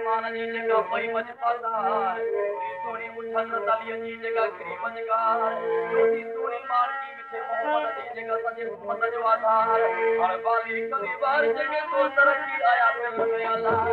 मान जी जगह पई मजपादार सोनी उठन तलियन जी जगह खरी मजगार जोती सोनी मान की मिठे मोहम्मद जी जगह सजे हुकूमत जो आधार हर बाली कली बार जगह तो तरक्की आया पे अल्लाह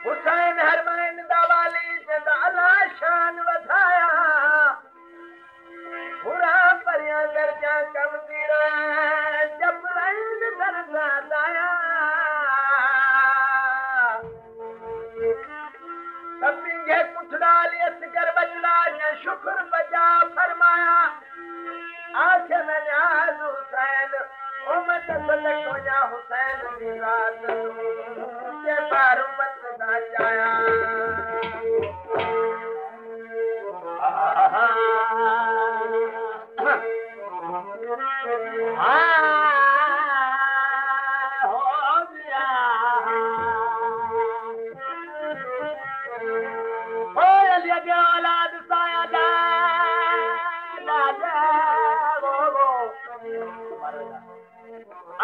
हुसैन हरमैन दवाली से दाला शान वधाया पूरा परिया दर्जा कम दिरा जब रैन दर्जा लाया तबिंगे कुछ डाल असगर बचला ने शुक्र बजा फरमाया आंखें में न्याज हुसैन उम्मत सलक हो जा हुसैन की रात के बार उम्मत ना जाया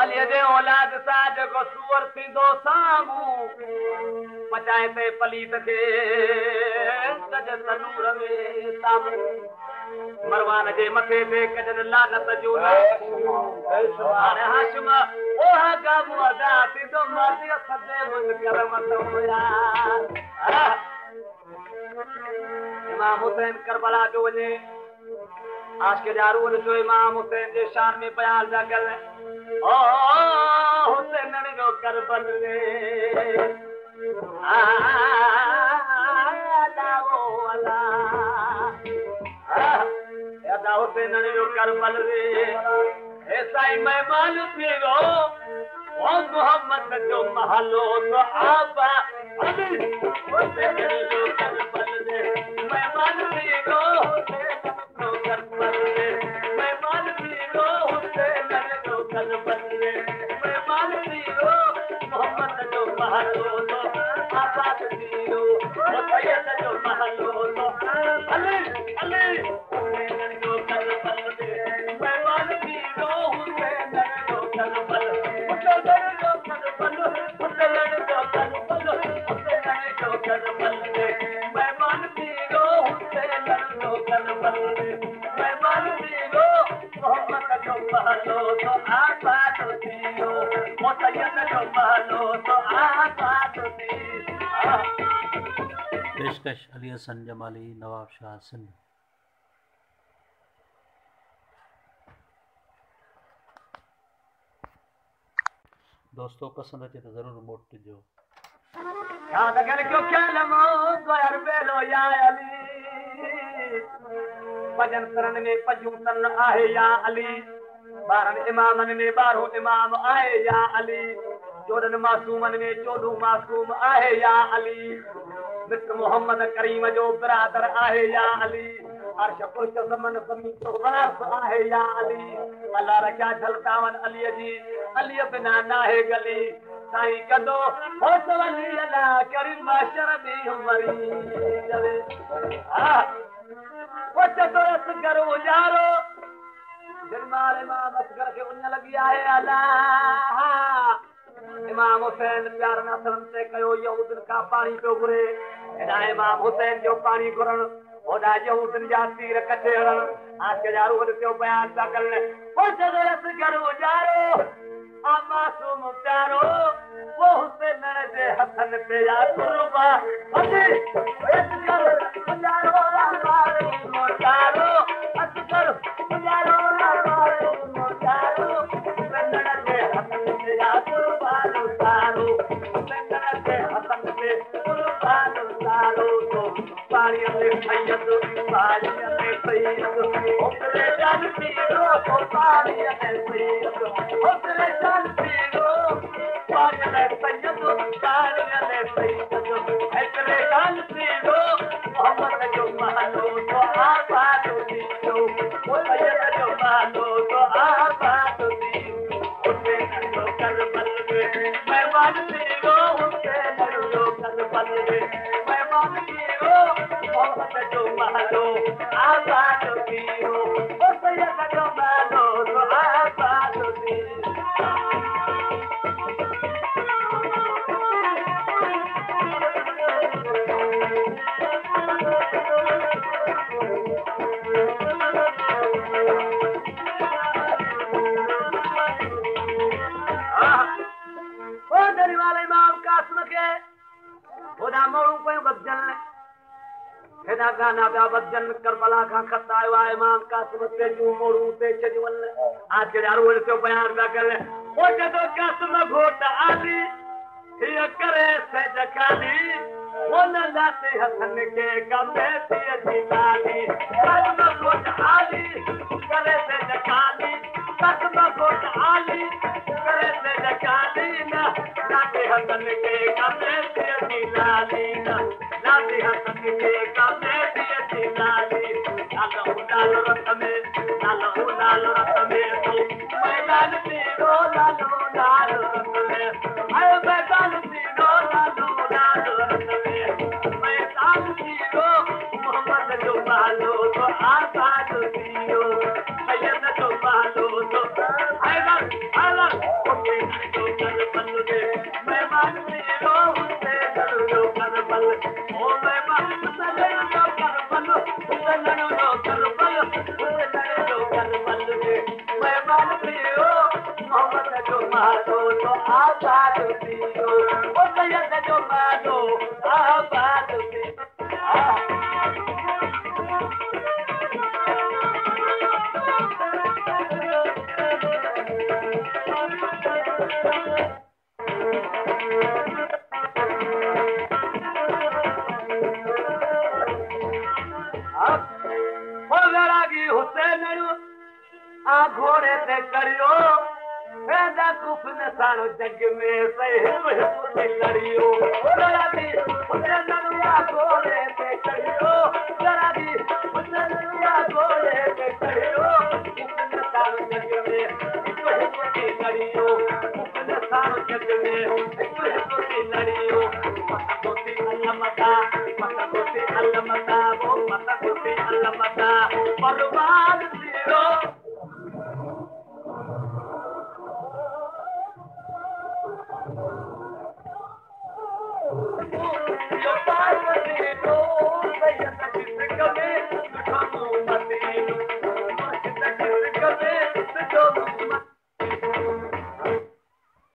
अली दे औलाद साज को सुवर सिंधो सामू पचाए ते पलीत के कज तनूर में सामू मरवान जे मथे ते कजन लानत जो सुभान हाशिम ओ हा गामू अदा सिंधो मादी सदे मुझ करमत होया इमाम हुसैन करबला जो वने आज के जारू जो इमाम हुसैन जे शान में बयान जा कर ओ हुसैन ने रो करबल रे दाओ वाला या हुसैन ने रो करबल रे ऐसा ही मेहमान फिरो ओ मोहम्मद जो महलो तो आबा अली हुसैन ने रो करबल रे मेहमान फिरो पेशकश अली हसन जमाली नवाब शाह सिंध। दोस्तों पसंद अचे तो ज़रूर वोट ॾिजो। याद कर क्यों ख्यालमो गोयर बेलो या अली भजन करण में पंजू तन आहे या अली बारन इमामन में बारो इमाम आहे या अली चोदन मासूमन में चोदू मासूम आहे या अली मित्र मोहम्मद करीम जो बिरादर आहे या अली अर्श कुर्श ज़मन ज़मीन तो वारस आहे या अली अल्लाह रखा झलकावन अली जी अली बिना नाहे गली साईं कदो होत वली अल्लाह करीम माशर में उमरी जवे वच तो असगर उजारो दिलमाल इमाम असगर के उन लगी आहे अल्लाह इमाम हुसैन प्यार नसलन से कयो यहूदन का पानी पे घुरे एडा इमाम हुसैन जो पानी घुरण ओडा यहूदन जा तीर कटे हरण आज के जारू वड त्यो बयान ता करने ओ जगत करो जारो आ मासूम प्यारो वो हुसैन दे हथन पे या कुर्बा अजी एक कर जारो हमारे मोचारो असकर जारो हमारे मोचारो हुसैन दे हथन पे या कुर्बा सारो हुसैन दे हथन पे कुर्बा सारो तो पानी में सैयद पानी में गाना पिया बजन करबला खां खत आयो आहे इमाम कासिम ते जूं मोड़ू ते छजवल आज यार वो तो बयान पिया करे ओ जदो कासिम घोट आली हिय करे से जखानी वो न लाते हसन के कमे थी अजी लाली कासिम घोट आली करे से जखानी कासिम घोट आली करे से जखानी ना लाते हसन के कमे थी अजी लाली ना लाते हसन के कमे लालो रत में तो मैदान तीरो लालो रत में आए मैदान तीरो लालो रत में मैदान तीरो मोहम्मद जो मालो तो आजाद तीरो सैयद जो मालो तो आलम उसे जो कर बल दे मेहमान तीरो उसे जो कर बल ओ मेहमान उसे जो कर बल घोड़े ते करियो पैदा कुफ न सारो जग में सही लड़ियो जरा भी उसे ननुआ घोड़े ते करियो जरा भी उसे ननुआ घोड़े ते करियो कुफ न सारो जग में सही लड़ियो कुफ न सारो जग में सही लड़ियो मतगोती अलमता वो मतगोती अलमता बर्बाद तीरो Yo